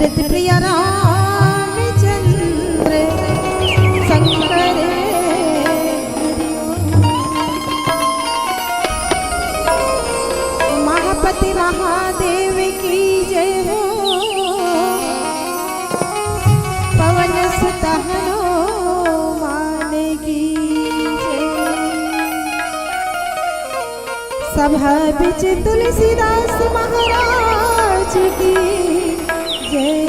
भरत प्रिय रामचंद्र शंकर महापति महादेव की जय हो। पवन सुत हनुमान की जय। सभा बिच तुलसीदास महाराज की जय।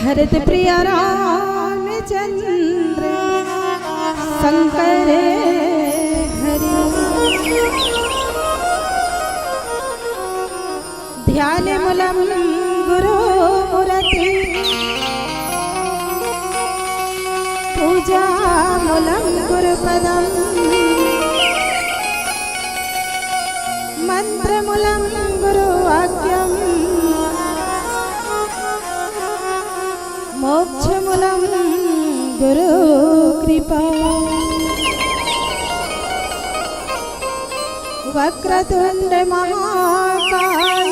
भरत प्रिय रामचंद्र शंकर हरि। ध्यान मूलम गुरु मूर्ति पूजा मंत्रमूलं गुरुपदम् मंत्रमूलं गुरुवाक्यम् मोक्षमूलं गुरुकृपा वक्रतुण्ड महाकाय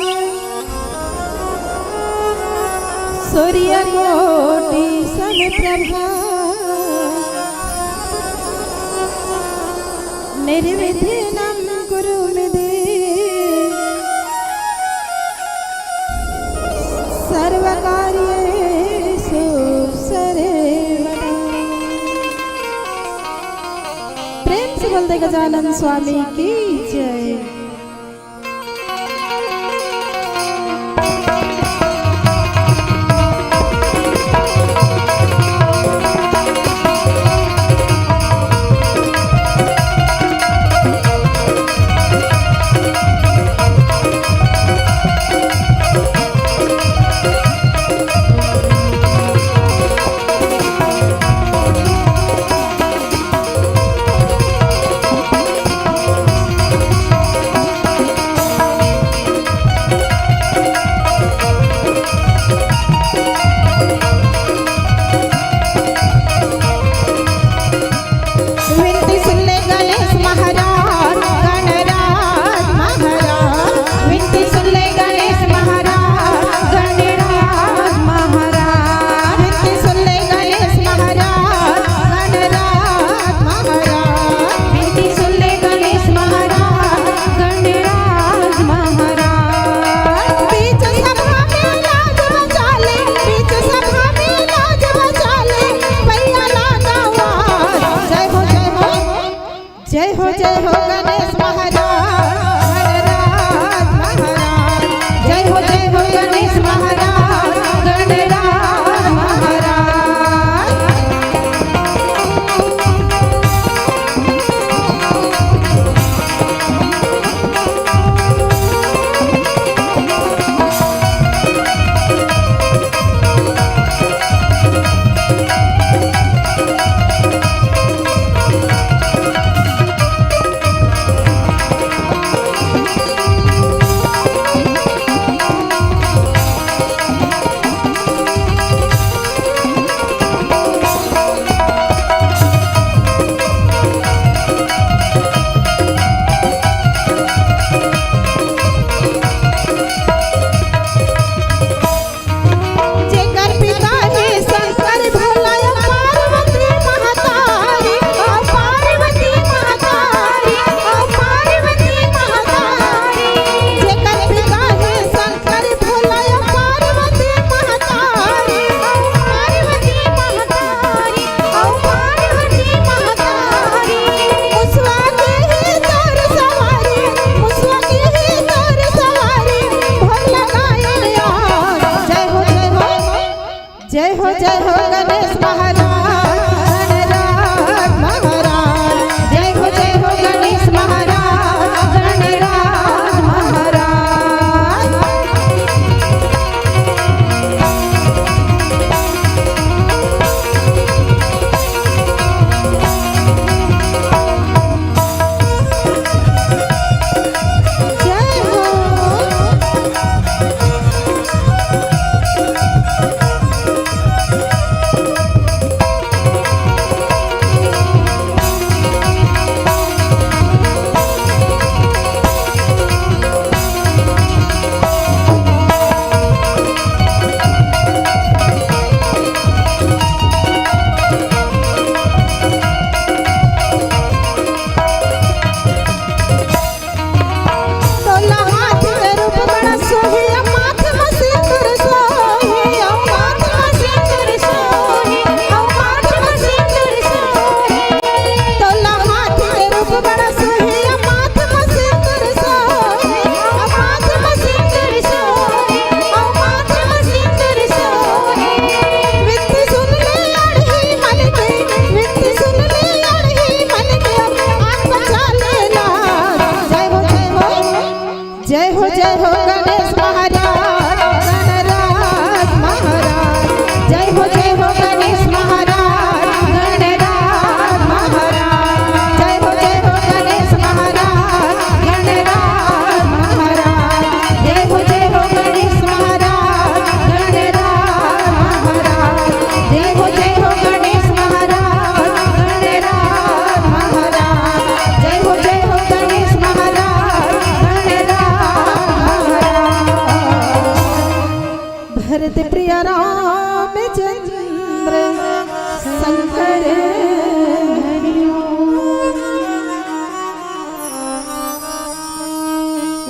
सूर्यकोटि समप्रभा निर्विघ्नं कुरु मे देव सर्वकार्येषु सर्वदा। प्रेम से बोलते गजानन स्वामी की जय। जय हो गणेश महाराज गणराज महाराज। जय हो गणेश महाराज गणराज महाराज। जय हो गणेश महाराज गणराज महाराज। जय हो गणेश महाराज गणराज महाराज। जय हो गणेश महाराज गणराज महाराज।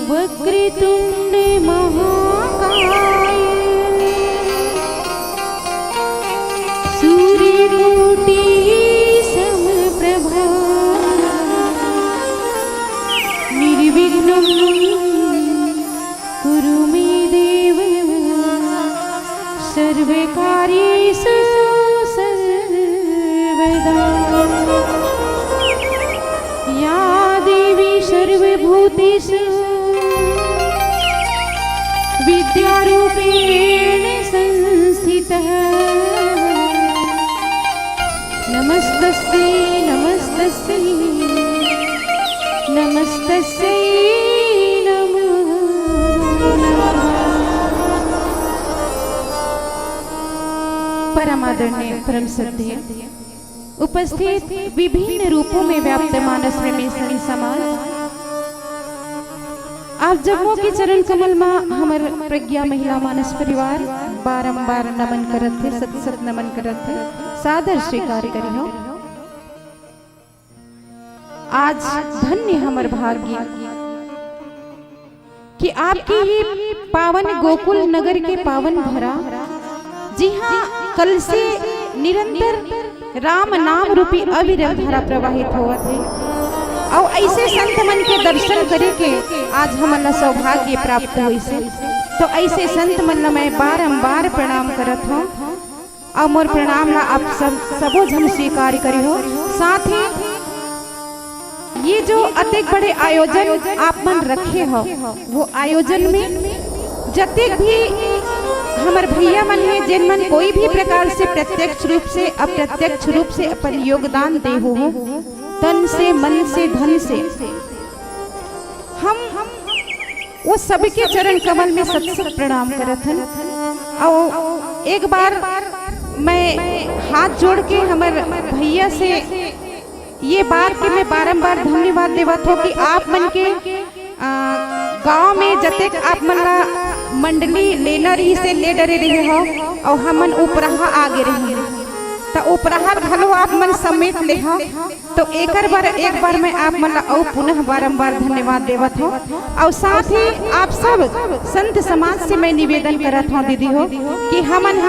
वक्रतुंड महाकाय सूर्यकोटि समप्रभा निर्विघ्नं कुरु मे देव सर्वकार्येषु सर्वदा। या देवी सर्वभूतेषु विद्यारूपेण संस्थितः नमस्तस्यै नमस्तस्यै नमस्तस्यै नमो नमः। परम आदरणीय परम सत्य उपस्थित विभिन्न रूपों में व्याप्त मानस में समाज आप जम्मू के चरण कमल में हमर प्रज्ञा महिला मानस परिवार बारंबार नमन करत थे, सत सत नमन करत थे, सादर स्वीकार करियो। आज धन्य हमर भाग्य कि आपके ये पावन गोकुल नगर के पावन भरा, जी हाँ, कल से निरंतर राम नाम रूपी अविरल धारा प्रवाहित हुआ थे और ऐसे संत मन के दर्शन करे के आज हमारा सौभाग्य प्राप्त हुई से। तो ऐसे संत मन मैं बारंबार प्रणाम करत हूँ और मोर प्रणाम ला आप सबो जन स्वीकार करी हो। साथ ही ये जो अतिक बड़े आयोजन आप मन रखे हो वो आयोजन में जतिक भी हमार भैया मन है जिन मन कोई भी प्रकार से प्रत्यक्ष रूप से अप्रत्यक्ष रूप से अपन योगदान दे हो तन से मन से धन से, हम वो सबके चरण कमल में सत सत प्रणाम करत हन। और एक बार मैं हाथ जोड़ के हमार भैया से ये बात कि मैं बारंबार धन्यवाद देवत हो कि आप मन के गांव में जते आप मन मंडली लेना रही से ले डरे रहे हो और हमन उपराहा आगे रही तो उपराहा भलो आप मन समेत ले हो। तो एक बार मैं आप मन और पुनः बारंबार धन्यवाद देवत हो। और साथ ही आप सब संत समाज से मैं निवेदन करत हूँ दीदी हो कि हमन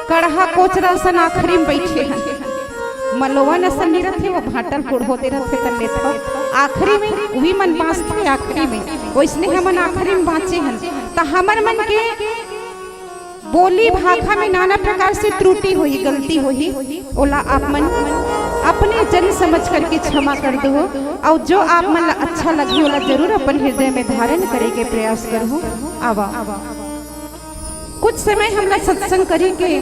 कड़हा कोचरा सन आखिरी में बैठे हैं, मलोवा न सन नहीं रहते वो भाटल कुड़ होते रहते कर लेते हो आखिरी में वही मन बाँचता है आखिरी में, वैसने हमन आखिरी में बाँचे हैं। तो हमर मन के बोली भाषा में नाना प्रकार से त्रुटि हुई गलती हुई ओला आप मन अपने जन समझ करके क्षमा कर दो और जो आप मन अच्छा लगे ओला जरूर अपन हृदय में धारण करे के प्रयास करो। आवा कुछ समय हमला सत्संग करे के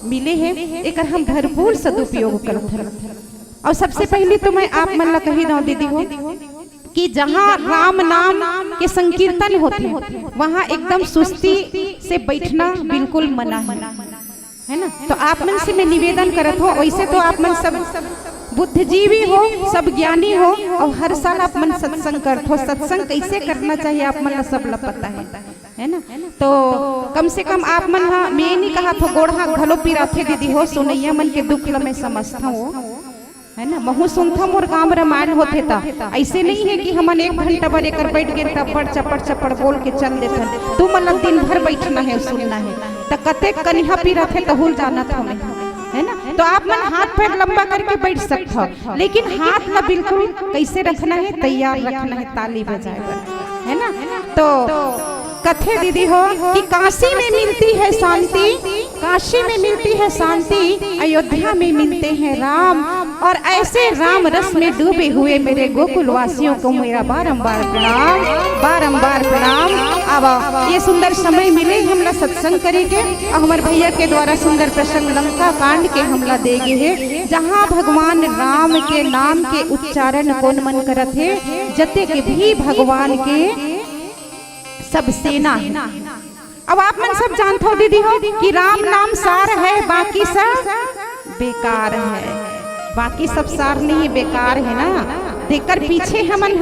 मिले हैं एक हम भरपूर सदुपयोग करते हैं। और सबसे पहले तो मैं आप मन ला कही दो दीदी हो कि जहाँ राम नाम के संकीर्तन होते वहाँ एकदम सुस्ती से बैठना बिल्कुल मना है ना। तो आप मन से मैं निवेदन करत हो, वैसे तो आप मन सब बुद्धिजीवी हो, सब ज्ञानी हो और हर साल आप मन सत्संग करते हो। सत्संग कैसे करना चाहिए आप मन सब ला पता है ना। तो कम से कम आप मन मैं नहीं कहा तो गोढ़ा घलो पिराथे दीदी हो, सुनैया मन के दुख ला मैं समझता हूँ है ना। महू सुनता मोर गाँव रामायण होते था, ऐसे नहीं है कि हमन एक घंटा भर एक बैठ गए तपड़ चपड़ चपड़ बोल के चल देते तू मतलब दिन भर बैठना है सुनना है तो कते कन्हा पीरा थे तो हुल जाना था है ना। तो आप मन हाथ पैर लंबा करके बैठ सकते हो, लेकिन हाथ ना बिल्कुल कैसे रखना है, तैयार रखना है ताली बजाए है ना। तो कथे दीदी हो कि काशी में मिलती है शांति, काशी में मिलती है शांति, अयोध्या में मिलते हैं राम। और ऐसे राम रस में डूबे हुए मेरे गोकुल वासियों को मेरा बारंबार प्रणाम, बारंबार प्रणाम। अब ये सुंदर समय मिले हमला सत्संग करेंगे और हमारे भैया के द्वारा सुंदर प्रसंग लंका कांड के हमला देगे है, जहाँ भगवान राम के नाम के उच्चारण कौन मन करत है, जते के भी भगवान के सब सेना है। अब आप मन सब जानते हो दीदी हो कि राम नाम सार है, बाकी सब बेकार है, बाकी सब सार नहीं बेकार है ना। देकर पीछे हमन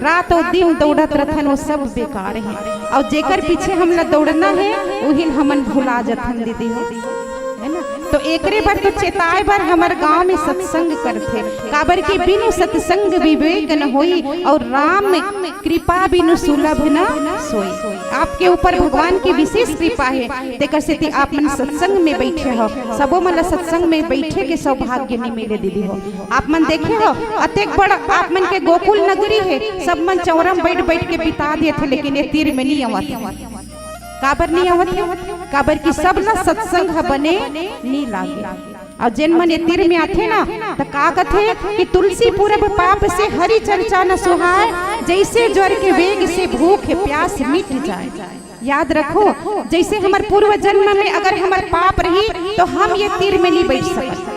रात और दिन दौड़त रहन वो सब बेकार है, और जेकर पीछे हमला दौड़ना है वही हमन भुला जथन दीदी हो है ना। तो एकरे बार तो चेताए बार हमार गांव में सत्संग करथे, काबर के बिनु सत्संग विवेक न होई और राम कृपा बिनु सुलभ न सोई। आपके ऊपर भगवान की विशेष कृपा है, तेकर से आप मन सत्संग में बैठे हो। सबो मन सत्संग में बैठे के सौभाग्य नहीं मिले दीदी हो। आप मन देखे हो अतेक बड़ा आप मन के गोकुल नगरी है, सब मन चौरम बैठ बैठ के बिता दिए थे, लेकिन ये तीर में नहीं आवत। काबर नहीं आवत? काबर की सब ना सत्संग बने नहीं लागे। और जिन मन ये तीर में आथे ना तो का कथे कि तुलसी पूरब पाप से हरि चर्चा न सुहाए, जैसे ज्वर के वेग से भूख प्यास मिट जाए। याद रखो, जैसे हमारे पूर्व जन्म में अगर हमारे पाप रही तो हम ये तीर में नहीं बैठ सकते,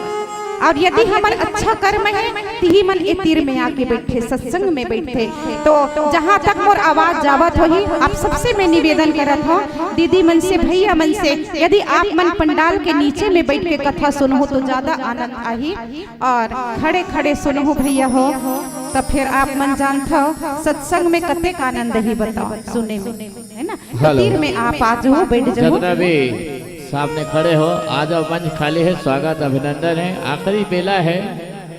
और यदि हमारे अच्छा कर्म है तो ही मन ये तीर में आके बैठे, सत्संग में बैठे। तो जहाँ तक मोर आवाज जावत होही, आप सबसे मैं निवेदन करत हो दीदी मन से, भैया मन से, यदि आप मन पंडाल के नीचे में बैठ के कथा सुनो तो ज्यादा आनंद आई, और खड़े खड़े सुनो भैया हो तब फिर आप मन जानता हो सत्संग में कतेक आनंद ही बताओ सुने में, है ना। तीर में आप आ जाओ, बैठ जाओ, सामने खड़े हो, आ जाओ, मंच खाली है, स्वागत अभिनंदन है। आखिरी बेला है,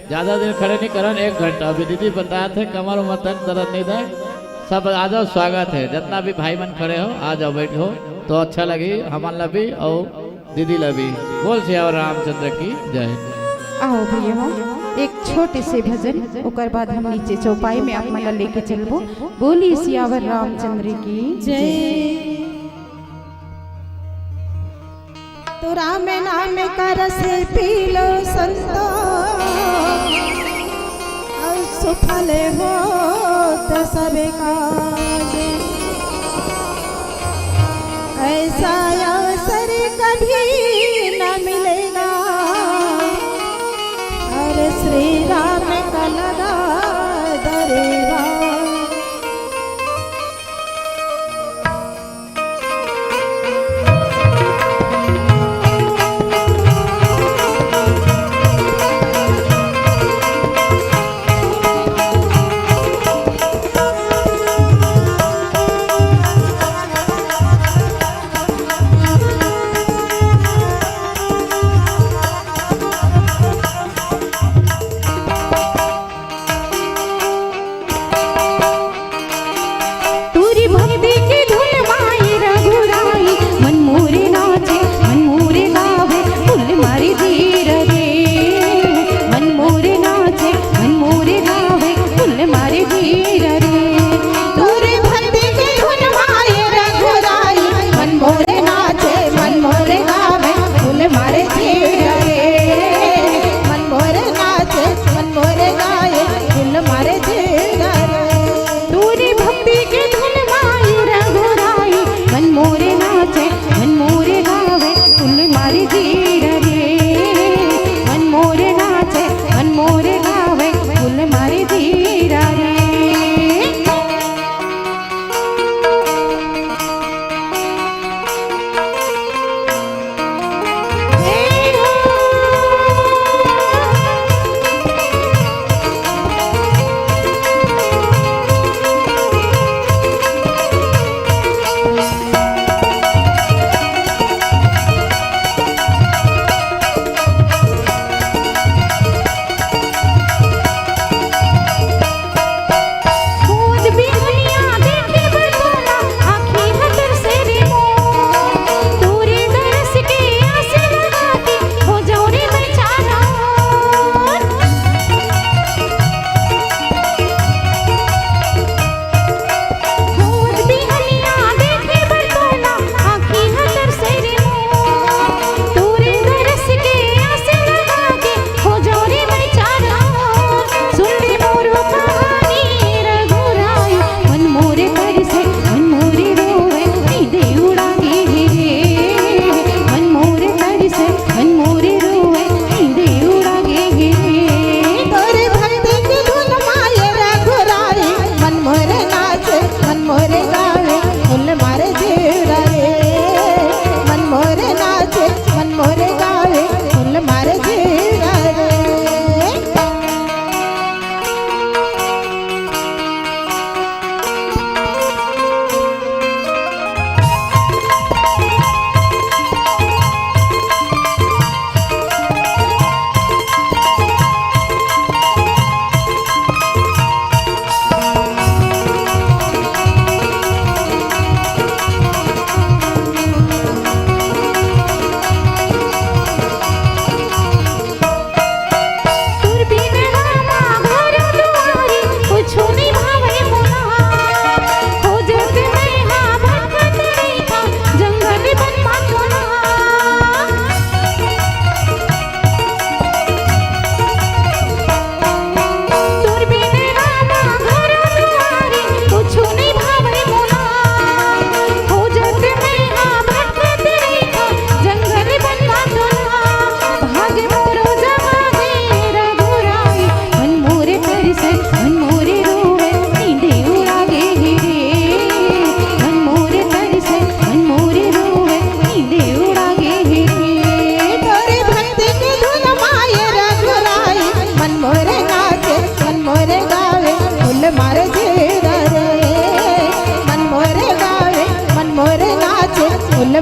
ज्यादा देर खड़े नहीं करन, 1 घंटा। अभी दीदी बताए थे कमर मतन दर्द नहीं दे, सब आ जाओ, स्वागत है। जितना भी भाई मन खड़े हो आ जाओ, बैठो तो अच्छा लगी हमार लभी और दीदी लभी। बोल सियावर रामचंद्र की जय। आओ भैया हो, एक छोटे से भजन, उकर बाद हम नीचे चौपाई में आप मन लेके चलबो। बोली सियावर रामचंद्र की जय। तो राम नाम कर से पी लो संतो, सुफल हो तो सबे काज। ऐसा अवसर कभी न मिलेगा, और श्री राम का लगा दरबार।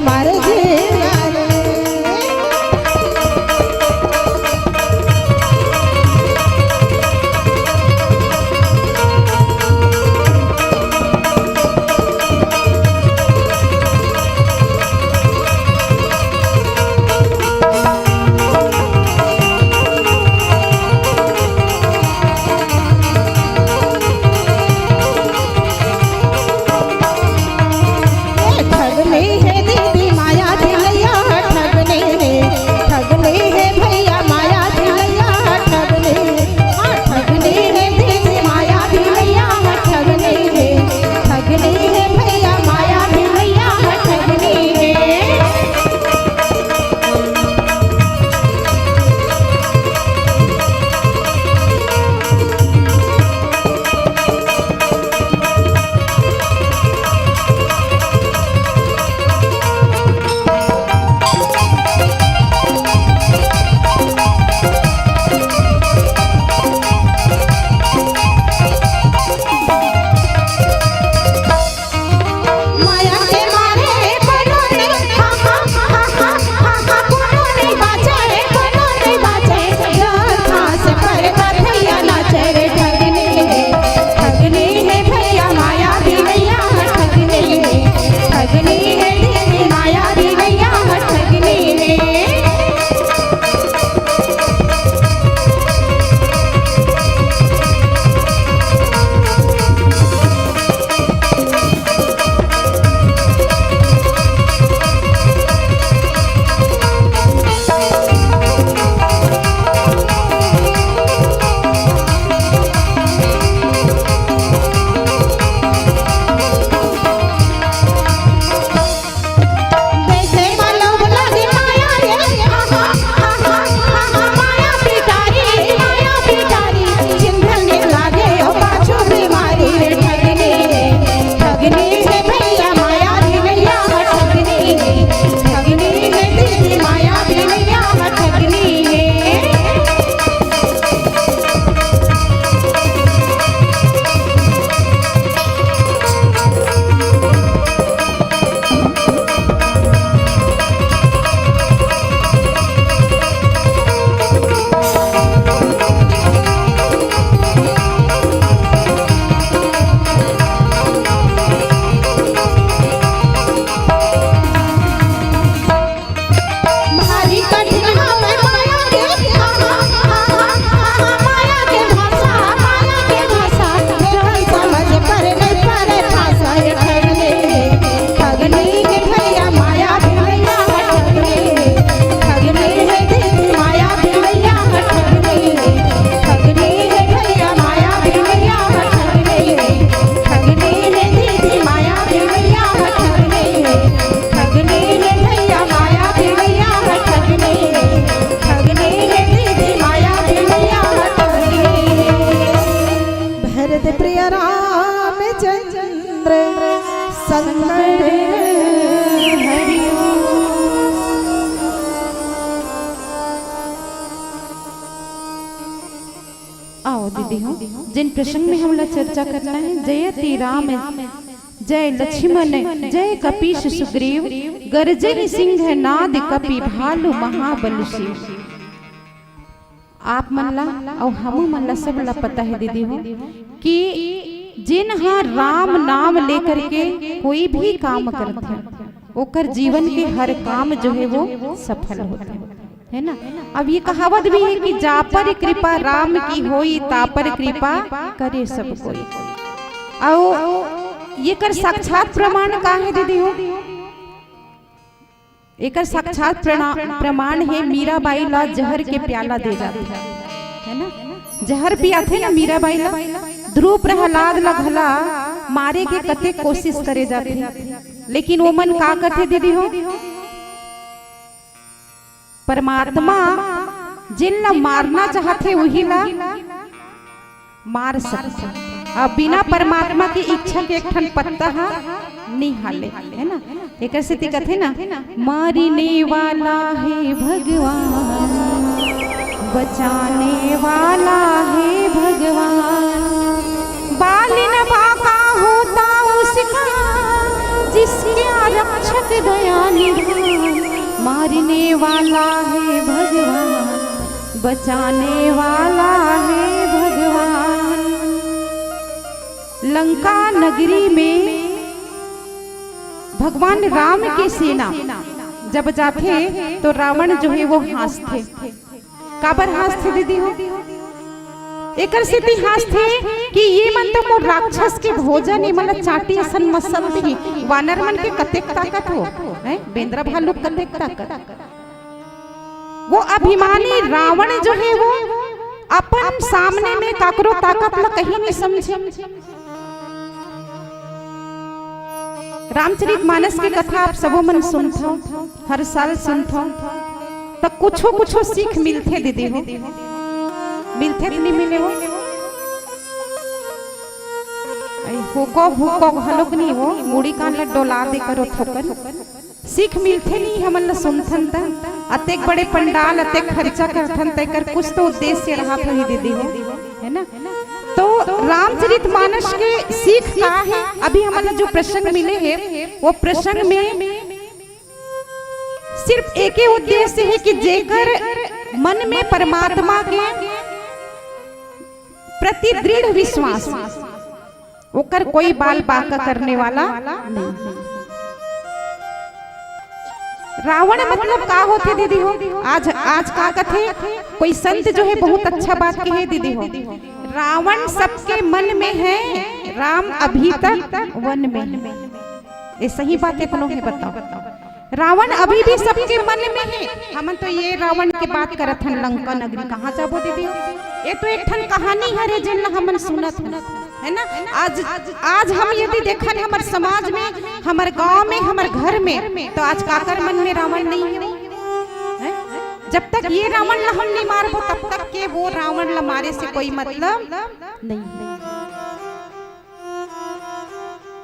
मारे जिया रे। ठगने है दीदी माया ढिलैया ठगने है, ठगने है भैया माया ढिलैया ठगने, हाँ ठगने है दीदी माया ढिलैया ठगने है, ठगने है भैया माया ढिलैया ठगने है। माया के मारे कोनो नहीं हा हा हा हा हा हा कोनो नहीं बाचे कोनो नहीं बाचे राधा से पर भैया नाचे रे ठगने है, ठगने है भैया माया ढिलैया ठगने है, ठगने है दीदी माया ढिलैया ठगने है। वैसे मालूम लगे माया रे हा हा हा हा हा माया पिटारी चिंधने लागे ओ पाछू बीमारी रे ठगने है भैया माया ढिलैया ठगने है, ठगने है दीदी माया ढिलैया ठगने है। भारी कठिन हमें माया के हा हा हा हा माया के भाषा जहन समझ पर नहीं पड़े भाषा ये ठगने है भैया माया ढिलैया ठगने है दीदी माया ढिलैया ठगने है भैया माया ढिलैया ठगने है दीदी माया ढिलैया ठगने है भैया माया ढिलैया ठगने है दीदी माया ढिलैया ठगने। भरत प्रिय रामचंद्र संगड़ हरिओ। आओ दीदी हो जिन प्रसंग में हम लोग चर्चा करना है, जयति राम जय लक्ष्मण जय कपीश सुग्रीव गर्जन सिंह नाद कपि भालू महाबल शिव। आप मन ला और हम मन ला सब ला पता है दीदी हो कि जिन हाँ राम नाम लेकर के कोई भी काम करते हैं ओकर जीवन के हर काम जो है वो सफल होते हैं, है ना। अब ये कहावत भी है कि जा पर कृपा राम की होई ता पर कृपा करे सब कोई। और ये कर साक्षात प्रमाण का है दीदी हो, एक साक्षात प्रमाण है मीराबाई ला जहर के प्याला दे जाती है ना। जहर पिया थे ना मीराबाई ला, ध्रुव प्रहलाद ला घला मारे के कते कोशिश करे जाते, लेकिन वो मन का करते दीदी हो, परमात्मा जिन ला मारना चाहते वही ला मार सकते। अब बिना परमात्मा की इच्छा के एक ठन पत्ता नहीं हाले, है ना। एक ऐसे कथे ना, मारने वाला है भगवान, बचाने वाला है भगवान, बाल न बाका होता उसका जिसका रक्षक दया निधान। वाला है भगवान, बचाने वाला है भगवान। लंका नगरी में भगवान राम की सेना जब जाते तो रावण जो है वो हंसते। काबर हंसते दीदी हो? एक इतिहास थे कि ये मन तो मोर राक्षस के भोजन ही मतलब चाटी असन मसल दी वानर मन के कतेक ताकत हो है, बेंद्रा भालू कतेक ताकत। वो अभिमानी रावण जो है वो अपन सामने में काकरो ताकत ला कहीं नहीं समझे। रामचरितमानस की कथा आप सबो मन सुनथो, हर साल सुनथो, तो कुछो कुछो सीख मिलते दीदी हो, मिलते कि नहीं मिले हो? हुको भूको हलुक नहीं हो, मुड़ी कान ला डोला दे करो ठोकर सीख मिलते नहीं हमन ला सुनथन त। अतेक बड़े पंडाल अतेक खर्चा करथन तेकर कुछ तो उद्देश्य रहा ही दीदी हो, है ना? तो रामचरितमानस के सीख का है, अभी हमन जो प्रसंग मिले हैं वो प्रसंग में सिर्फ एक ही उद्देश्य है कि जेकर मन में परमात्मा के प्रति दृढ़ विश्वास, ओकर कोई बाल बाका करने वाला नहीं। रावण मतलब का होते दीदी हो? आज का कथे कोई संत जो है बहुत अच्छा बात कहे दीदी हो, रावण सबके मन में है, राम अभी तक वन में। ये सही बात है है बताओ? रावण अभी भी सबके मन में है। हम तो ये रावण की बात करत हन, लंका नगरी कहाँ जाबो दीदी हो? ये तो एक ठन कहानी है जिन हमन सुनत है ना। आज हम यदि देखन हमर समाज में, हमर गांव में, हमर घर में, तो आज काकर मन में रावण नहीं है। जब तक ये रावण ला हम नहीं मारबो तब तक के वो रावण ला मारे से कोई मतलब नहीं।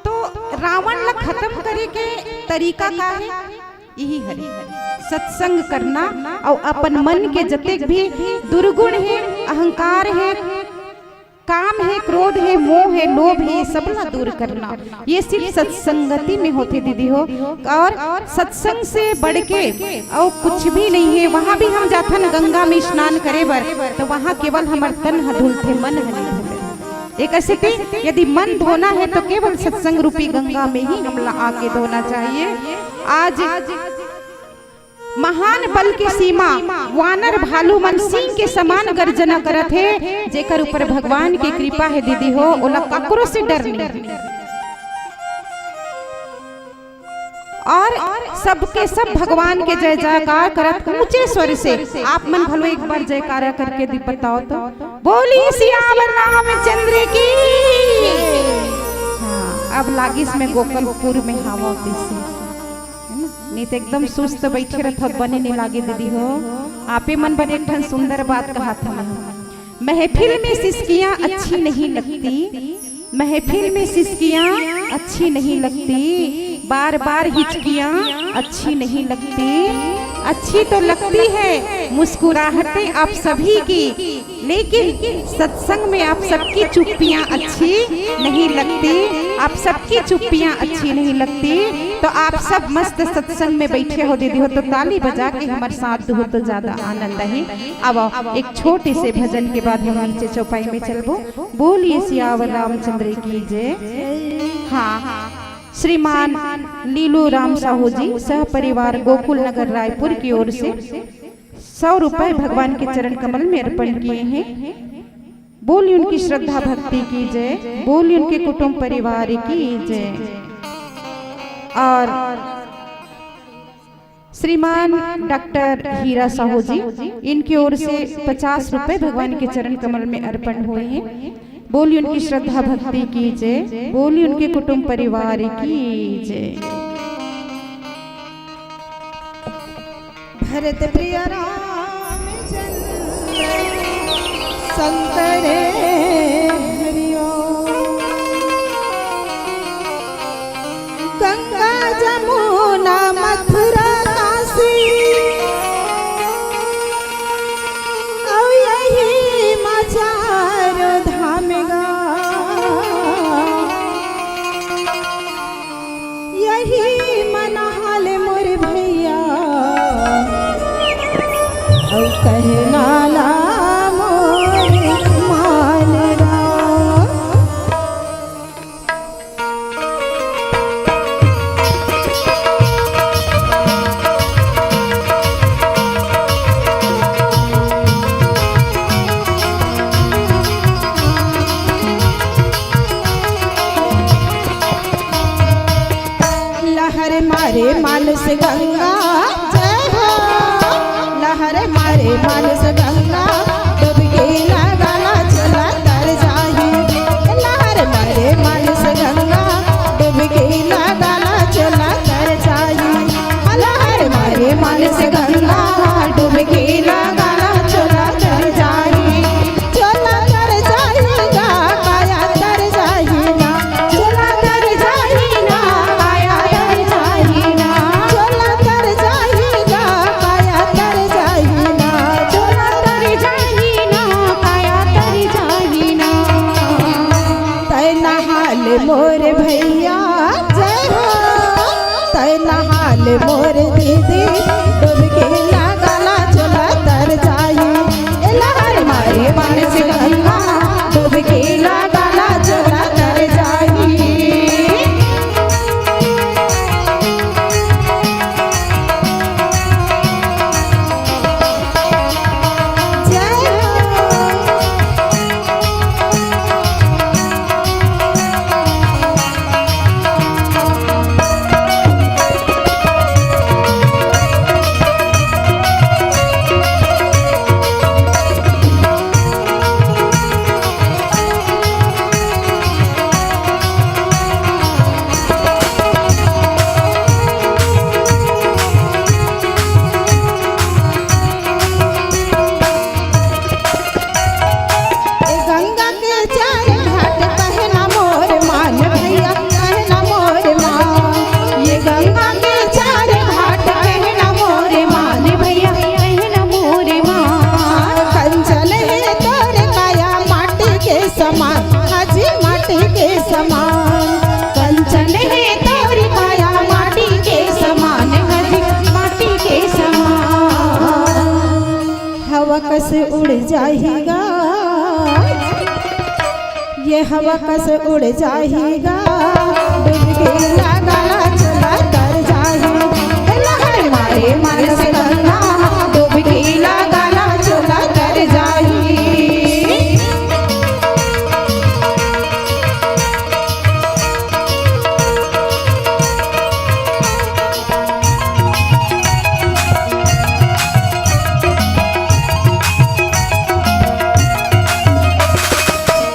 तो रावण ला खत्म करे के तरीका का है? यही है सत्संग करना और अपन मन के जतेक भी दुर्गुण है, अहंकार है, काम है, क्रोध है, मोह है, लोभ है, सब ना दूर करना। ये सिर्फ सत्संगति में होते दीदी हो, और सत्संग से बढ़ के और कुछ भी नहीं है। वहाँ भी हम जाथन गंगा में स्नान करे बर, तो वहाँ केवल हमार तन धुलते, मन नहीं धुलते। एक ऐसे यदि मन धोना है तो केवल सत्संग रूपी गंगा में ही हम आके धोना चाहिए। आज महान बल की सीमा वानर भालू मन सिंह के समान गर्जना करत है, जेकर ऊपर भगवान की कृपा है दीदी हो, ओला ककरो से डर नहीं। और सबके सब भगवान के जय जयकार करत ऊंचे स्वर से। आप मन भलो एक बार जयकारा करके दी बताओ तो, बोली सियावर रामचंद्र की। हाँ, अब लागिस में गोकुलपुर में हवा कैसे नहीं तो एकदम सुस्त बैठे रहत बने नहीं लागे दीदी हो। आपे मन बने ठन सुंदर बात कहा था, महफिल में सिसकियां अच्छी नहीं लगती, महफिल में सिसकियां अच्छी नहीं लगती, बार बार हिचकियां अच्छी नहीं लगती। अच्छी तो लगती है मुस्कुराहटें आप सभी की, लेकिन सत्संग में आप सबकी चुप्पियां अच्छी नहीं लगती, आप सबकी चुप्पियां अच्छी नहीं लगती। तो आप सब मस्त सत्संग में बैठे हो दीदी हो, तो ताली बजा के हमारे साथ हो तो ज्यादा आनंद है। अब एक छोटे से भजन के बाद हम नीचे चौपाई में चलबो। बोलिए सियावर रामचंद्र की जय। हाँ, श्रीमान लीलू राम साहू जी सह परिवार गोकुल नगर रायपुर की ओर से 100 रुपए भगवान के चरण कमल में अर्पण किए हैं। बोली उनकी श्रद्धा भक्ति की जय, बोली उनके कुटुंब परिवार की जय। और श्रीमान डॉक्टर हीरा साहू जी, इनकी ओर से 50 रुपए भगवान के चरण कमल में अर्पण हुए हैं। बोली उनकी श्रद्धा भक्ति की जय, बोली उनके कुटुंब परिवार की जय। भरत प्रिय रामचंद्र शंकरे हरिओ, गंगा जमुना मथुरा काशी, और यही मचार धाम गा, यही मनहाल मोर भैया मारे मानस गंगा जय हो लहर मारे मानस गंगा डुबकी लगाना चला तर जाही लहर मारे मानस गंगा डुबकी लगाना चला तर जाही लहर मारे मानस गंगा डुबकी लगाना चला तर जाही चला तर जाहीगा काया तर जाहीना चला तर जाहीना काया तर जाहीना चला तर जाहीगा काया तर जाहीना चला तर जाहीना काया तर जाहीना तै नहाल मोर भैया जय हो तै नहाल मोर दीदी डुबकी लगाना चला तर जाही लहर मारे मानस गंगा डुबकी लगाना चला तर जाही जय हो गंगा के चार घाट कहना मोर मान भैया कहना मोर मान ये गंगा के चार घाट कहना मोर मान भैया कहना मोर मान कंचन है तोर काया माटी के समान हाजी माटी के समान कंचन है तोर काया माटी के समान हाजी माटी के समान हवा कस उड़ जाएगा ये हवा कस उड़ जाएगा डुबकी लगाना चला तर जाही लहर मारे मानस गंगा डुबकी लगाना चला तर जाही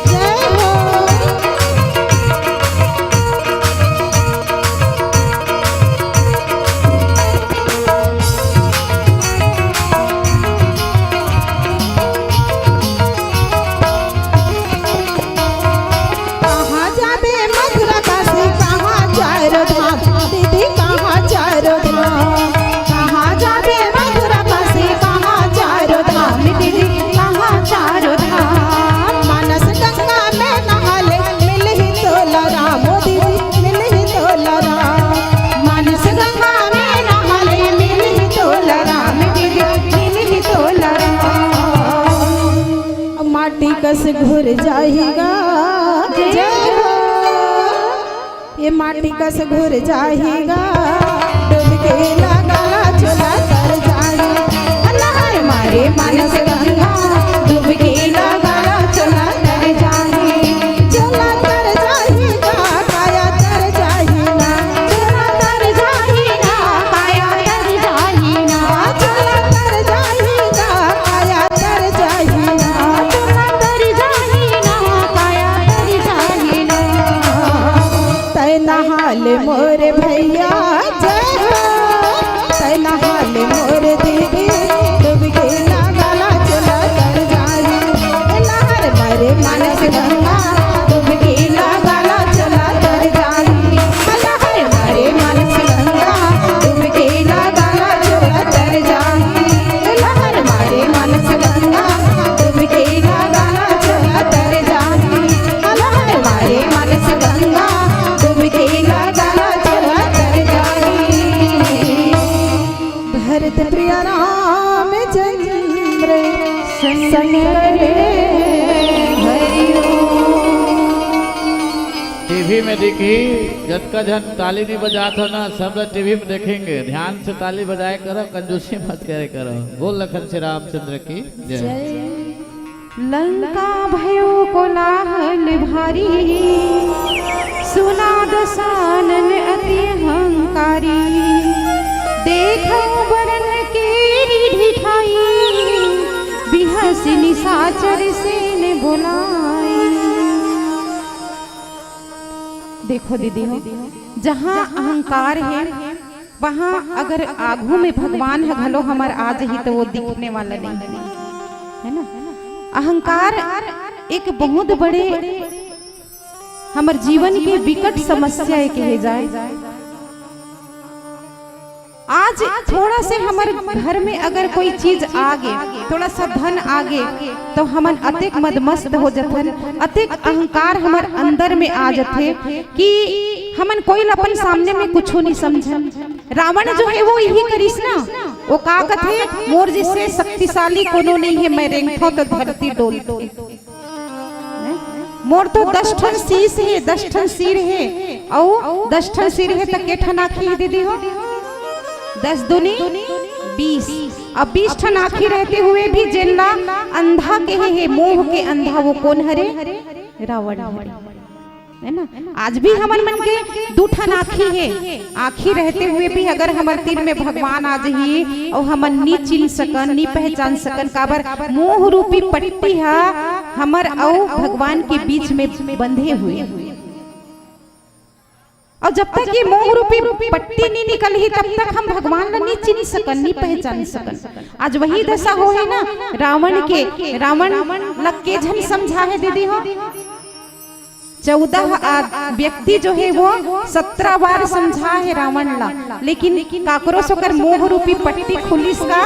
जय हो कहाँ जाबे मथुरा काशी कहाँ चारो धाम दीदी कहाँ चारो धाम कहाँ जाबे मथुरा काशी कहाँ चारो धाम दीदी कहाँ चारो धाम मानस गंगा में नहाले मिल ही तोला राम ओ दीदी मिल ही तोला राम मानस गंगा में नहाले मिल ही तोला राम दीदी मिल ही तोला राम माटी कस घुर जाएगा जय हो ये माटी कस घुर जाएगा डुबकी लगाना चला तर जाही लहर मारे मानस गंगा डुबकी लगाना चला तर जाही चला तर जाहीगा काया तर जाहीना चला तर जाहीना काया तर जाहीना चला तर जाहीगा काया तर जाहीना चला तर जाहीना काया तर जाहीना तै नहाल मोर भैया जय हो तै नहाल मोर दीदी डुबकी लगाना चला तर जाही लहर मारे मानस गंगा डुबकी लगाना चला तर जाही लहर मारे मानस गंगा डुबकी लगाना चला तर जाही लहर मारे मानस गंगा डुबकी लगाना चला तर जाही लहर मारे मानस गंगा डुबकी लगाना चला तर जाही भरत प्रिय रामचंद्र संग टीवी में देखी जब का जन ताली नहीं बजात हो ना सब लोग टीवी में देखेंगे ध्यान से ताली बजाए करो कंजूसी मत करे करो बोल लखन श्री रामचंद्र की जय। लंका भयो कोलाहल भारी, सुना दसानन अति अहंकारी। देखो बरन केरी ढिठाई, बिहस निशाचर सेन बुलाई। देखो दीदी हो, जहाँ अहंकार है वहाँ अगर आगू में भगवान है घलो हमार आज ही तो वो दिखने वाला नहीं है ना। अहंकार एक बहुत बड़े हमार जीवन के विकट समस्या कहे जाए। आज थोड़ा से हमारे घर में अगर कोई चीज आगे, थोड़ा सा धन आगे, तो हमन अतिक मदमस्त हो जाते, अतिक अहंकार हमारे अंदर में आ जाते कि हमन कोई अपन सामने में कुछ नहीं समझन। रावण जो है वो यही करिस ना, वो का कथे मोर जिससे शक्तिशाली कोनो नहीं है, मैं रेंगथो तो धरती डोलती। मोर तो 10 ठन शीश है, 10 ठन सिर है, और 10 ठन सिर है तो के ठन आँखी दीदी हो, 10 दूनी 20। अब 20 ठन आँखी रहते हुए भी जेला अंधा के है, मोह के अंधा, वो कौन हरे? रावण है ना। आज भी हमारे मन के 2 ठन आँखी है, आँखी रहते हुए भी अगर हमारे तीर में भगवान आज ही और हमन नी चिन सकन, नी पहचान सकन, काबर मोह रूपी पट्टी है हमर और भगवान के बीच में बंधे हुए। और जब तक ये मोह रूपी पट्टी नहीं निकली तब तक हम भगवान नहीं चिन सकन, नहीं पहचान सकन। आज वही दशा हो है ना रावण के। रावण लग के झन समझा है दीदी हो, 14 व्यक्ति जो है वो 17 बार समझा है रावण ला, लेकिन काकरो सोकर मोह रूपी पट्टी खुलिस का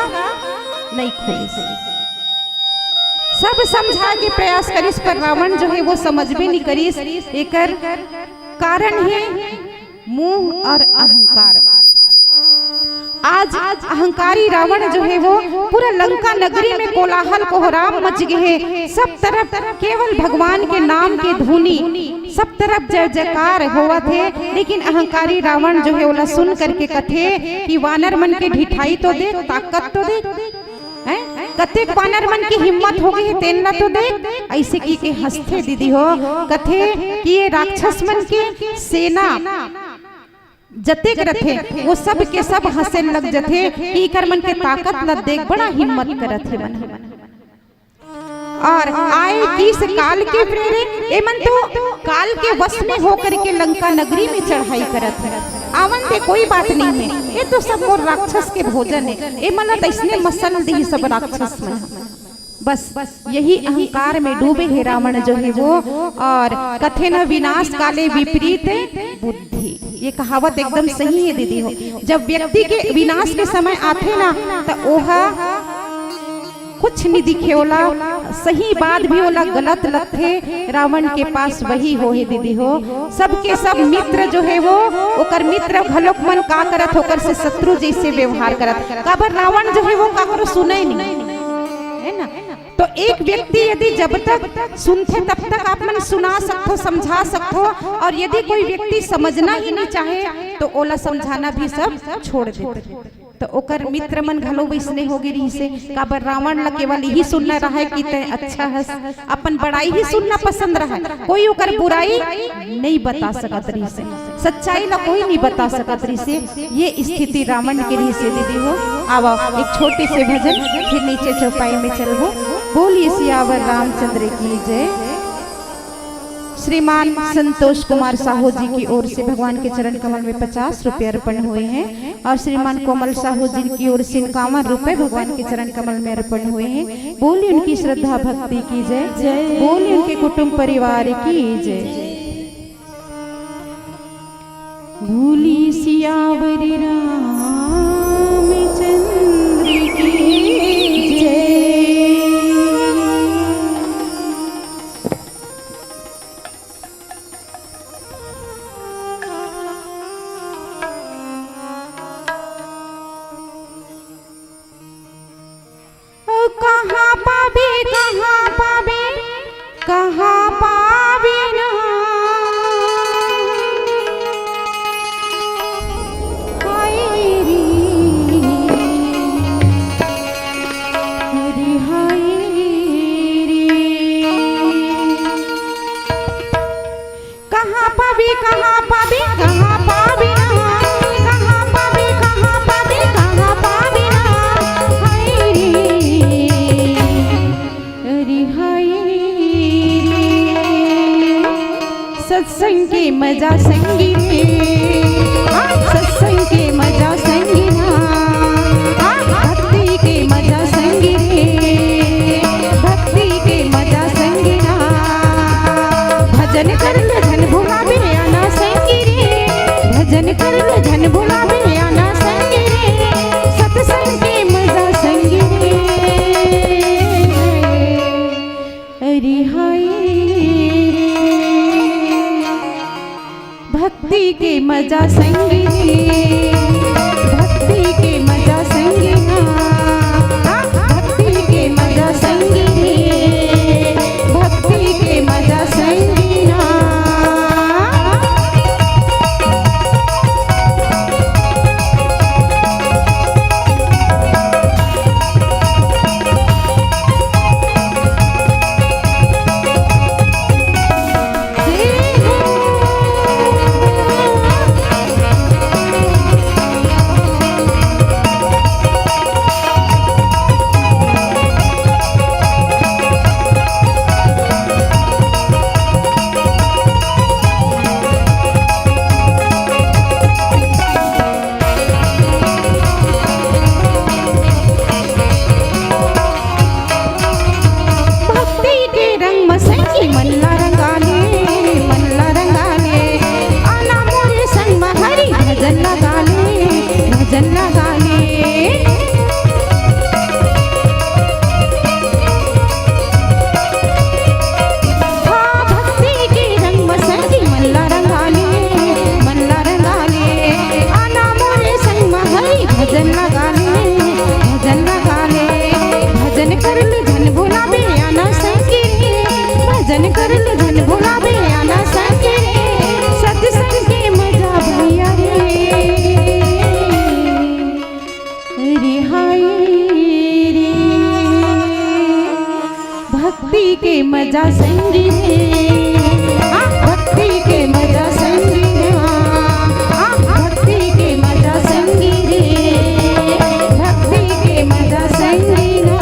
नहीं खुलिस। सब समझा के प्रयास करिस पर रावण जो है वो समझ भी नहीं करिस। एकर कारण है मोह और अहंकार। आज अहंकारी रावण जो है वो पूरा लंका नगरी में कोलाहल कोहराम मच गए। सब तरफ केवल भगवान के नाम की धुनी, सब तरफ जय जयकार हुआ थे। लेकिन अहंकारी रावण जो है वो सुन करके कथे कि वानर मन के ढिठाई तो देख, ताकत तो देख, कथे वानर मन की हिम्मत हो गई है तेनला तो देख। ऐसे की के हंसते दीदी हो, कथे कि ये राक्षस मन के सेना जते रथे वो सब के सब हंसे लग जथे कि कर मन के ताकत ल देख, बड़ा हिम्मत करत है मन। और आए किस काल के प्रेरे, ए मन तो काल के वश में होकर के लंका नगरी में चढ़ाई करत है। आवन ते कोई बात नहीं है, ये तो सब मोर राक्षस के भोजन है, ए मन तैसने मसल दी सब राक्षस में। बस यही अहंकार में डूबे है रावण जो है वो। और कथे न विनाश काले विपरीत बुद्धि, ये कहावत एकदम सही है दीदी हो। जब व्यक्ति के विनाश के समय आते ना तो ओहा कुछ नहीं दिखे ओला, सही बात भी ओला गलत लगते। रावण के पास वही हो है दीदी हो। सबके सब मित्र जो है वो ओकर मित्र भलोक मन का करत होकर से शत्रु जैसे व्यवहार करत। काबर रावण जो है वो काकरो सुने नहीं है ना। तो एक व्यक्ति यदि जब तक सुनते तब तक आप मन सुना सकते, समझा सकते, और यदि कोई व्यक्ति समझना ही नहीं चाहे तो ओला समझाना भी सब छोड़ दे। तो ओकर मित्र मन घलो वैसने होगी रही से। काबर रावण ला केवल यही सुनना रहा है कि ते अच्छा है, अपन बड़ाई ही सुनना पसंद रहा है, कोई ओकर बुराई नहीं बता सकत रही से, सच्चाई ला कोई नहीं बता सकत रही से। ये स्थिति रावण के रही से दीदी हो। आवा एक छोटे से भजन, फिर नीचे चौपाई में चलबो। बोलिए सियावर रामचंद्र की जय। श्रीमान संतोष कुमार साहू जी की ओर से भगवान के चरण कमल में 50 रुपये अर्पण हुए हैं, और श्रीमान कोमल साहू जी की ओर से 51 रुपये भगवान के चरण कमल में अर्पण हुए हैं। बोलिए उनकी श्रद्धा भक्ति की जय, बोलिए उनके कुटुंब परिवार की जय। बोली सियावर रामचंद्र की जय। कहाँ पावे ना, हाय सत्संग के मजा संगी रे, सत्संग के मजा संगी ना, भक्ति के मजा संगी रे, भक्ति के मजा संगी ना, भजन कर लो धन भुलावे आना संगी रे, भजन कर लो धन भुलावे आना संगी रे, सत्संग के मजा संगी रे, अरे हाय भक्ति के मजा संगी रे, भक्ति के मजा संगी ना, भक्ति के मजा संगी रे, भक्ति के मजा संगी ना। भक्ति के मजा संगी रे, भक्ति के मजा संगी रे, भक्ति के मजा संगी रे, भक्ति के मजा संगी ना।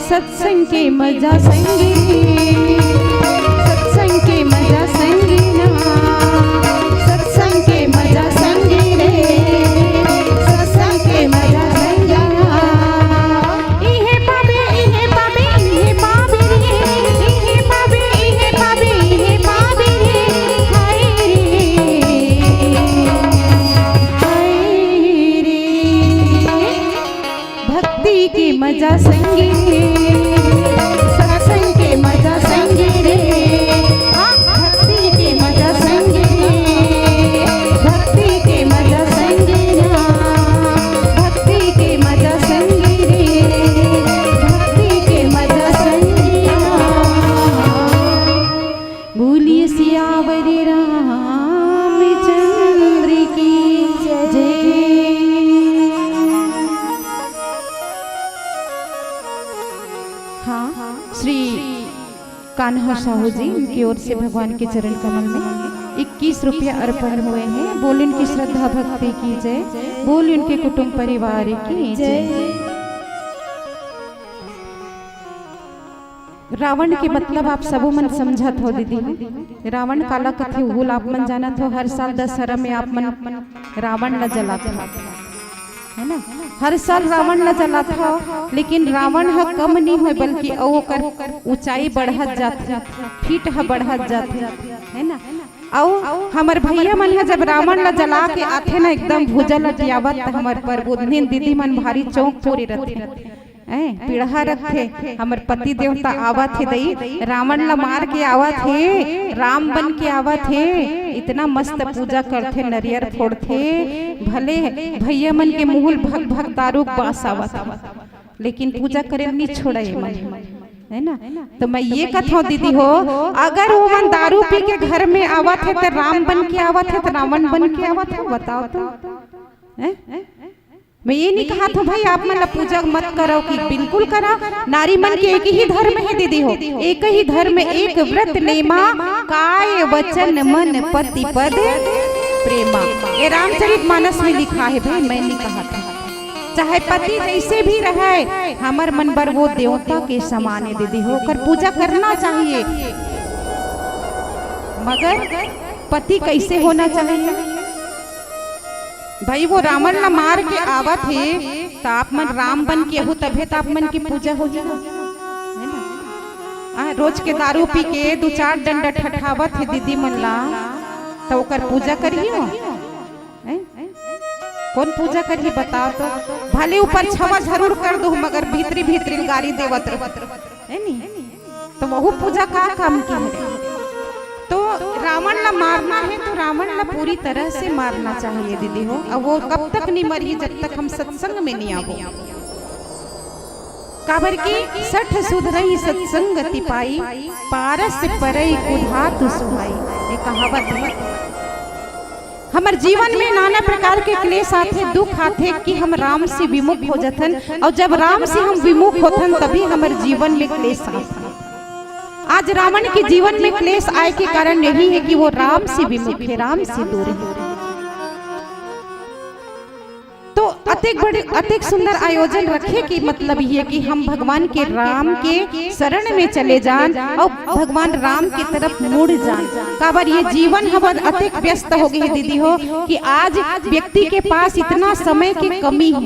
सत्संग के मजा संगी रे, सत्संग के मजा संगी ना, सत्संग के मजा संगी रे, सत्संग के मजा संगी ना। इहे पावे इहे पावे इहे पावे रे, इहे पावे इहे पावे इहे पावे रे, हाय रे भक्ति के मजा संगी रे, सत्संग के मजा संगी रे, भक्ति के मजा संगी रे, भक्ति के मजा संगी ना, भक्ति के मजा संगी रे, भक्ति के मजा संगी ना। बोलिए सियावर रामचंद्र की जय। हाँ, श्री कान्हा साहू जी की ओर से भगवान के चरण कमल में 21 रुपया अर्पण हुए हैं। बोल उनकी श्रद्धा भक्ति की जय, बोल उनके कुटुंब परिवार की जय। रावण के मतलब आप सबो मन समझत हो दीदी। रावण काला कथे उहुल आप मन जानत हो। हर साल दशहरा में आप मन रावण ल जलात हो, है ना। हर साल रावण ल जलात हो, लेकिन रावण ह कम नहीं हो बल्कि ओकर ऊंचाई बढ़त जाथे, फीट ह बढ़त जाथे, है ना। औ हमर भैया मन है जब रावण ला जला के आथे ना एकदम भुजल लटियावत हमर प्रबोधनी दीदी मन भारी चौक पूरी रथे, पीढ़ा रखे। हमर पति देवता आवत थे दई रावण ला मार के आवत थे, राम बन के आवत थे, इतना मस्त पूजा करथे, नरियर फोड़थे। भले भैया मन के मुहुल भग भग दारू बास आवत, लेकिन पूजा करे नहीं छोड़े मन, है ना। तो मैं ये कहता हूँ दीदी हो, अगर वो मन दारू पी के घर में आवत है तो राम बन के आवत है तो रावण बन के आवत है, बताओ तो। मैं ये नहीं कहा था भाई आप मन पूजा मत करो, कि बिल्कुल करा। नारी मन के एक ही धर्म है दीदी हो, एक ही धर्म, एक व्रत नेमा, काय वचन मन पति पद प्रेमा। ये रामचरितमानस में लिखा है भाई, मैं नहीं कहा था। चाहे पति जैसे भी रहे, हमर मन बर वो देवता के समान है दीदी हो, कर पूजा करना चाहिए। मगर पति कैसे होना चाहिए भाई। वो रावण ला मार के आवत है तो आप मन राम बन के हो, तभे तो आप मन की पूजा हो जाए, है ना। रोज के दारू पी के दो चार डंडा ठठावत है दीदी मन ला, तो ओकर पूजा करियो। कौन पूजा करिए बताओ तो। भले ऊपर छवा जरूर कर दो, मगर भीतरी भीतरी गाली देवत है नी, तो वह पूजा का काम की है। तो रावण ला मारना है तो रावण ला पूरी तरह से मारना चाहिए दीदी हो। अब वो कब तक नहीं मरी, जब तक हम सत्संग में नहीं आवो। काबर की सठ सुधरई सत्संगति पाई, पारस परई कुधातु सुहाई। ये कहावत है। हमारे जीवन में नाना प्रकार के क्लेश आते, दुख आते कि हम राम से विमुख हो जाथन, और जब राम से हम विमुख होथन तभी हमारे जीवन में क्लेश आते। आज रावण के जीवन में क्लेश आए के कारण यही है कि वो राम से विमुख है, राम से दूर है। तो अतिक सुंदर आयोजन रखे कि मतलब ये कि हम भगवान के राम के शरण में चले जान और भगवान राम की तरफ मुड़ जान। काबर ये जीवन हमार अतिक व्यस्त हो गई दीदी हो, कि आज व्यक्ति के पास इतना समय की कमी है,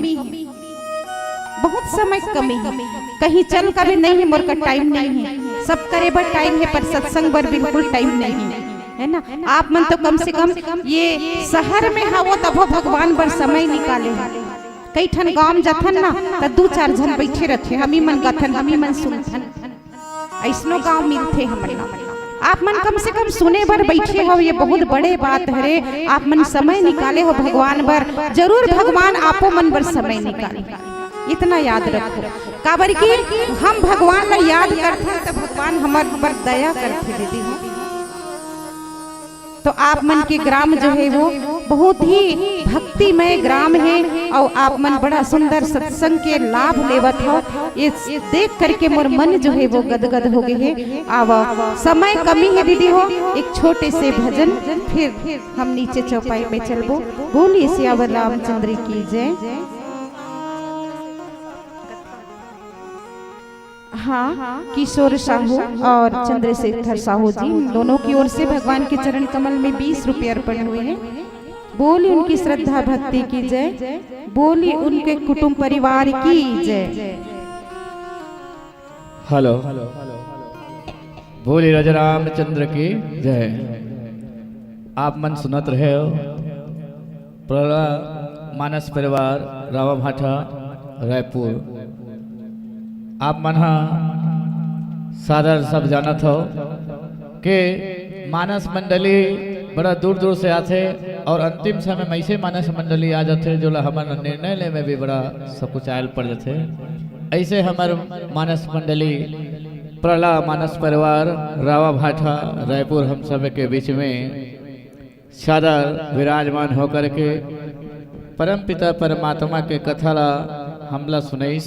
बहुत समय कमी है। कहीं चल कर नहीं है, मोर का टाइम नहीं है, सब करे बर टाइम है पर सत्संग बर बिल्कुल टाइम नहीं है, है ना। आप मन तो कम से कम ये शहर में हो तब भगवान बर समय निकाले। कई ठन गांव जथन ना तो दो चार जन बैठे रहते, हमी मन गथन हमी मन सुनथन, ऐसनो गांव मिलते हमारे। आप मन कम से कम सुने बर बैठे हो, ये बहुत बड़े बात है। आप मन समय निकाले हो भगवान बर, जरूर भगवान आपो मन बर समय निकाले, इतना याद रखो। काबर की हम भगवान ला याद करते तो भगवान हमारे पर दया करते दीदी हो। तो आप मन के ग्राम जो है वो बहुत ही भक्तिमय ग्राम है, और आप मन बड़ा सुंदर सत्संग के लाभ लेवत हो। ये देख करके मोर मन जो है वो गदगद हो गई है। अब समय कमी है दीदी हो, एक छोटे से भजन फिर हम नीचे चौपाई में चलबो। बोलिए सियावर रामचंद्र की जय। हाँ, किशोर साहू और चंद्रशेखर साहू जी दोनों की ओर से भगवान के चरण कमल में 20 रुपये अर्पण हुए हैं। बोली उनकी श्रद्धा भक्ति की जय, बोली उनके कुटुंब परिवार की जय। हेलो, बोली राजा रामचंद्र की जय। आप मन सुनत रहे हो मानस परिवार रावा भाटा रायपुर। आप मन सादर सब जानत हो कि मानस मंडली बड़ा दूर दूर से आते, और अंतिम समय में ऐसे मानस मंडली आ जाते जो हमारा निर्णय ले में भी बड़ा सब कुछ आयल पड़ जाते। ऐसे हमारे मानस मंडली प्रला मानस परिवार रावा भाटा रायपुर हम सब के बीच में सादर विराजमान होकर के परम पिता परमात्मा के कथा ला हमला सुनईस,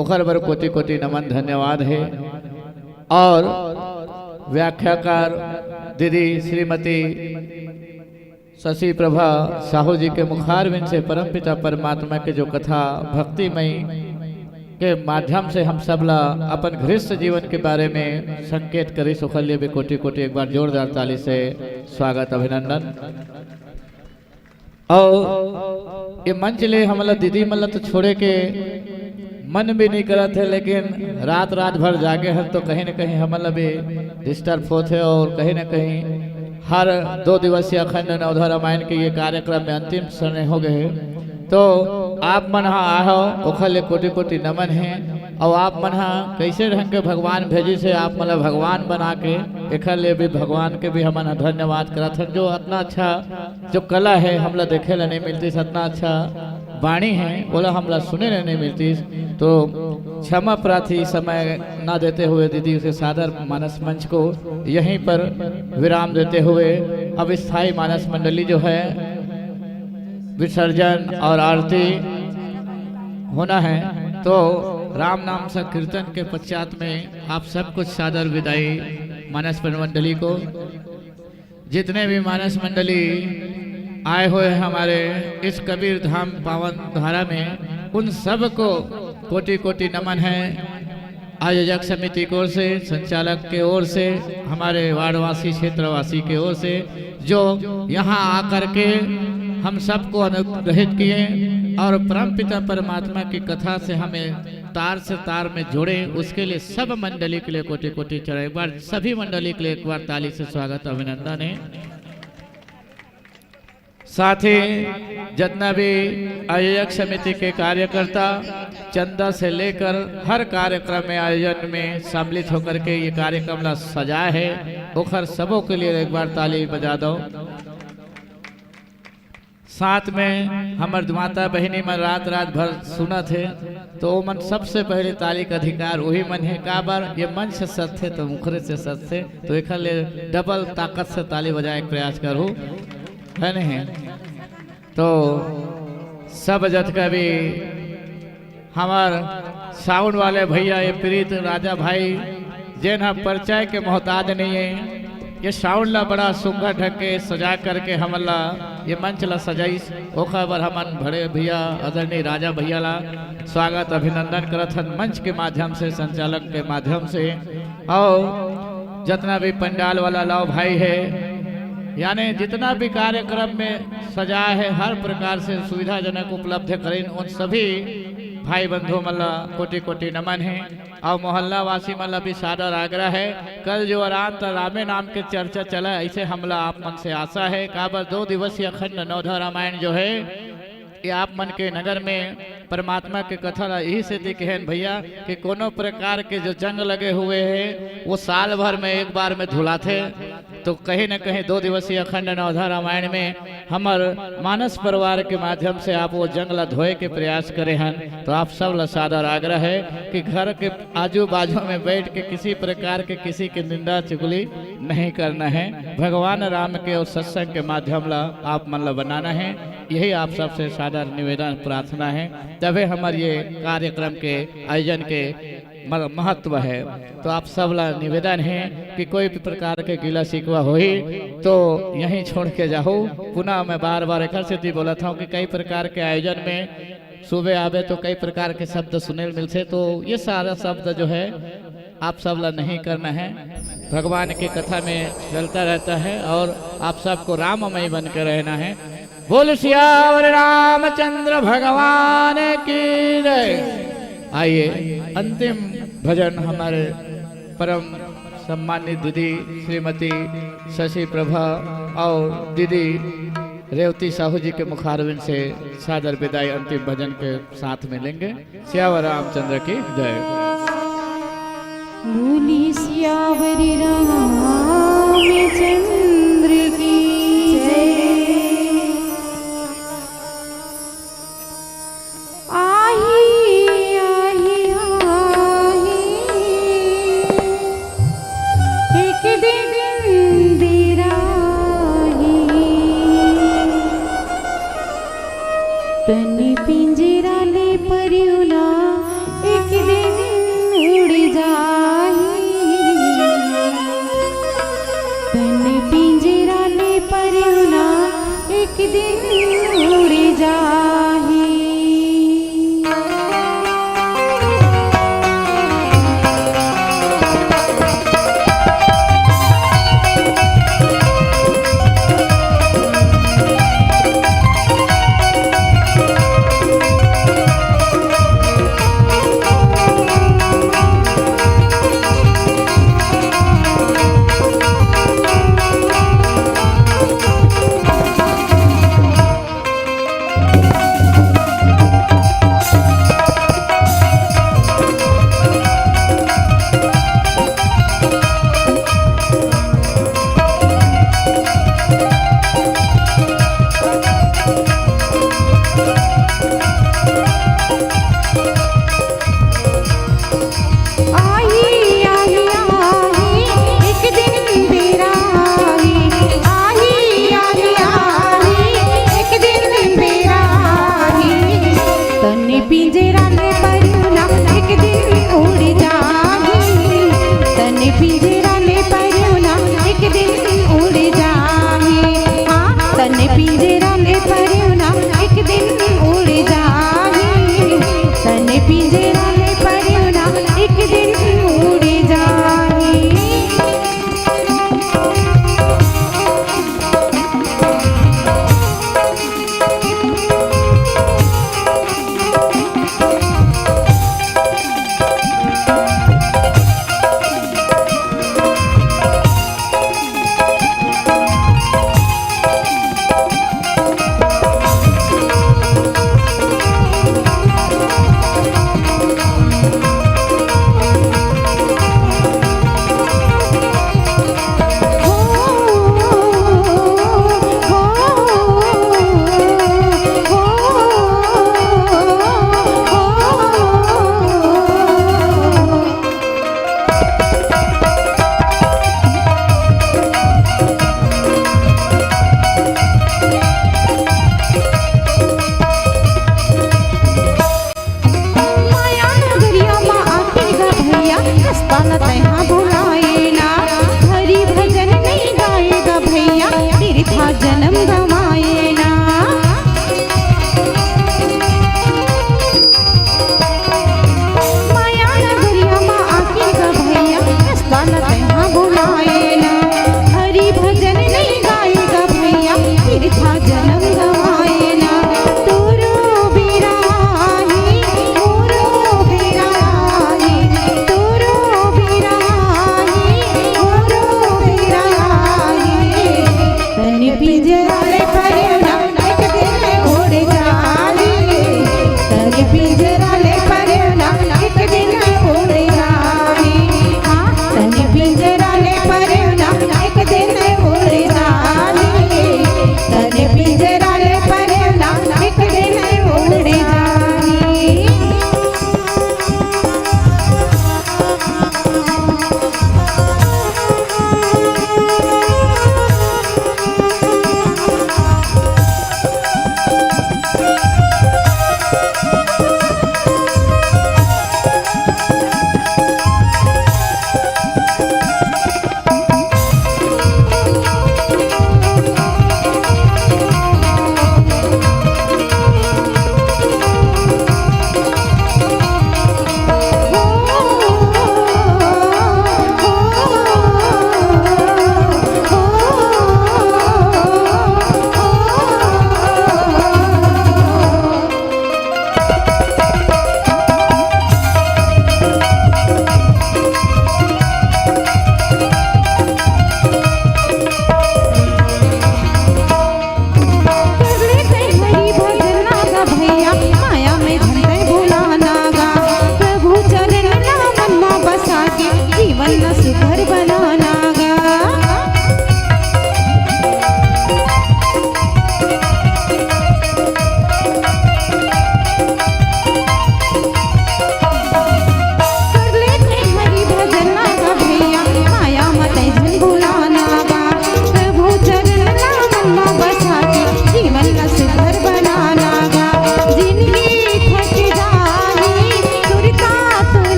ओकर बर कोटि कोटि नमन धन्यवाद है। और व्याख्याकार दीदी श्रीमती शशि प्रभा साहू जी के मुखारविंद से परमपिता परमात्मा के जो कथा भक्तिमय के माध्यम से हम सब ला अपन गृहस्थ जीवन के बारे में संकेत करी सुखल्य भी कोटि कोटि एक बार जोरदार ताली से स्वागत अभिनंदन। और ये मंच ले हमला दीदी मतलब तो छोड़े के मन भी नहीं करत है, लेकिन रात रात भर जागे हैं तो कहीं न कहीं हमला भी डिस्टर्ब होते है। और कहीं न कहीं हर 2 दिवसीय अखंड नवधा रामायण के ये कार्यक्रम में अंतिम समय हो गए हैं, तो आप मन आहो ओखल कोटि कोटि नमन है। और आप मन कैसे ढंग के भगवान भेजी से आप मतलब भगवान बना के एखर लिए भी भगवान के भी हमन धन्यवाद करत हन। जो इतना अच्छा जो कला है हमला देखे ला नहीं मिलती, इतना अच्छा वाणी है बोला हमला सुने ला नहीं मिलती, तो क्षमा प्रार्थी समय ना देते हुए दीदी उसे सादर मानस मंच को यहीं पर विराम देते हुए अब स्थायी मानस मंडली जो है विसर्जन और आरती होना है। तो राम नाम संकीर्तन के पश्चात में आप सब कुछ सादर विदाई मानस मंडली को। जितने भी मानस मंडली आए हुए हमारे इस कबीर धाम पावन धारा में, उन सब को कोटि कोटि नमन है। आयोजक समिति की ओर से, संचालक के ओर से, हमारे वार्डवासी क्षेत्रवासी के ओर से, जो यहाँ आकर के हम सबको अनुग्रहित किए और परमपिता परमात्मा की कथा से हमें तार से तार में जोड़े, उसके लिए सब मंडली के लिए कोटि कोटि चढ़े। एक बार सभी मंडली के लिए एक बार ताली से स्वागत अभिनंदन है। साथ ही जितना भी आयोजक समिति के कार्यकर्ता चंदा से लेकर हर कार्यक्रम में आयोजन में सम्मिलित होकर के ये कार्यक्रम ला सजाए है, ओखर सबों के लिए एक बार ताली बजा दो। साथ में हमार माता बहनी मन रात रात भर सुना थे, तो मन सबसे पहले ताली का अधिकार वही मन है। का बार ये मन से सत थे तो मुखरे से सत थे, तो एक डबल ताकत से ताली बजाए प्रयास करूँ है नहीं। तो सब जत का भी हमार साउंड वाले भैया ये प्रीत राजा भाई जिन परिचय के मोहताज नहीं है, ये साउंड ला बड़ा सुंदर ढंग के सजा करके हमला ये मंच ला सजाई। ओखा बर हमन बड़े भैया आदरणीय राजा भैया ला स्वागत अभिनंदन करत हन मंच के माध्यम से, संचालक के माध्यम से। और जितना भी पंडाल वाला लाओ भाई है, यानी जितना भी कार्यक्रम में सजा है हर प्रकार से सुविधाजनक उपलब्ध करें, उन सभी भाई बंधु मल्ला कोटि कोटि नमन है। और मोहल्ला वासी मल्ला भी सादर आग्रह है, कल जो रात रामे नाम के चर्चा चला, ऐसे हमला आप मन से आशा है। काबर 2 दिवसीय अखंड नवधा रामायण जो है ये आप मन के नगर में परमात्मा के कथा यही से दिखे हैं भैया कि कोनो प्रकार के जो जंग लगे हुए हैं वो साल भर में एक बार में धुलाते, तो कहीं न कहीं 2 दिवसीय अखंड नवधा रामायण में हमार मानस परिवार के माध्यम से आप वो जंग ला धोए के प्रयास करे हैं। तो आप सब ला सादर आग्रह है कि घर के आजू बाजू में बैठ के किसी प्रकार के किसी की निंदा चुगली नहीं करना है। भगवान राम के और सत्संग के माध्यम ला आप मन ला बनाना है, यही आप सबसे सादर निवेदन प्रार्थना है। तभी हमारे ये कार्यक्रम के आयोजन के महत्व है। तो आप सब ला निवेदन है कि कोई भी प्रकार के गिला शिकवा हो ही तो यहीं छोड़ के जाओ। पुनः मैं बार बार एक से बोला था कि कई प्रकार के आयोजन में सुबह आवे तो कई प्रकार के शब्द सुने मिलते, तो ये सारा शब्द जो है आप सब ला नहीं करना है। भगवान की कथा में चलता रहता है और आप सबको राममय बन के रहना है। बोल सियावर रामचंद्र भगवान की जय। आइए अंतिम भजन हमारे परम सम्मानित दीदी श्रीमती शशि प्रभा और दीदी रेवती साहू जी के मुखारविंद से सादर विदाई अंतिम भजन के साथ में लेंगे। सियावर रामचंद्र की जय। बोली सियावरी रामचंद्र की जय। तनी पिंजरा ले परियुना एक दिन उड़ जाही। तनी पिंजरा ले परियुना एक दिन उड़ जाही।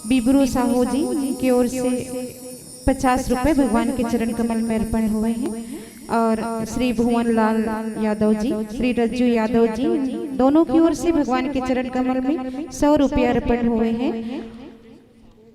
बिबरू साहू जी की ओर से 50 रुपए भगवान के चरण कमल में अर्पण हुए हैं। और श्री भुवन लाल यादव जी, श्री रज्जू यादव जी, दोनों की ओर से भगवान के चरण कमल में 100 रुपये अर्पण हुए हैं।